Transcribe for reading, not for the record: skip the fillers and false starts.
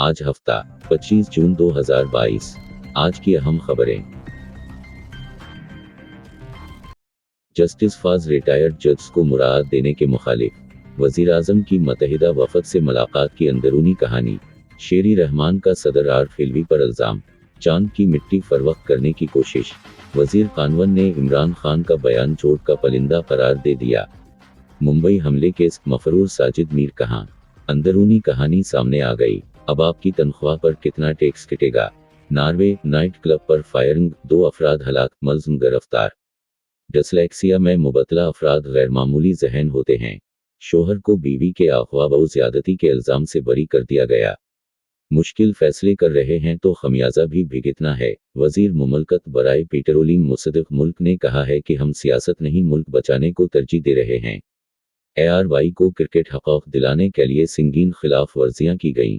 آج ہفتہ 25 جون 2022۔ آج کی اہم خبریں۔ جسٹس فاز ریٹائرڈ ججز کو مراعات دینے کے مخالف وزیر اعظم کی متحدہ وفد سے ملاقات کی اندرونی کہانی۔ شیری رحمان کا صدر عارف علوی پر الزام۔ چاند کی مٹی فروخت کرنے کی کوشش۔ وزیر قانون نے عمران خان کا بیان چوٹ کا پلندہ قرار دے دیا۔ ممبئی حملے کیس مفرور ساجد میر کہاں؟ اندرونی کہانی سامنے آ گئی۔ اب آپ کی تنخواہ پر کتنا ٹیکس کٹے گا؟ ناروے نائٹ کلب پر فائرنگ، 2 افراد ہلاک، ملزم گرفتار۔ ڈسلیکسیا میں مبتلا افراد غیر معمولی ذہین ہوتے ہیں۔ شوہر کو بیوی کے اغوا و زیادتی کے الزام سے بری کر دیا گیا۔ مشکل فیصلے کر رہے ہیں تو خمیازہ بھی بھگتنا ہے۔ وزیر مملکت برائے پیٹرولیم مصدق ملک نے کہا ہے کہ ہم سیاست نہیں ملک بچانے کو ترجیح دے رہے ہیں۔ ARY کو کرکٹ حقوق دلانے کے لیے سنگین خلاف ورزیاں کی گئیں۔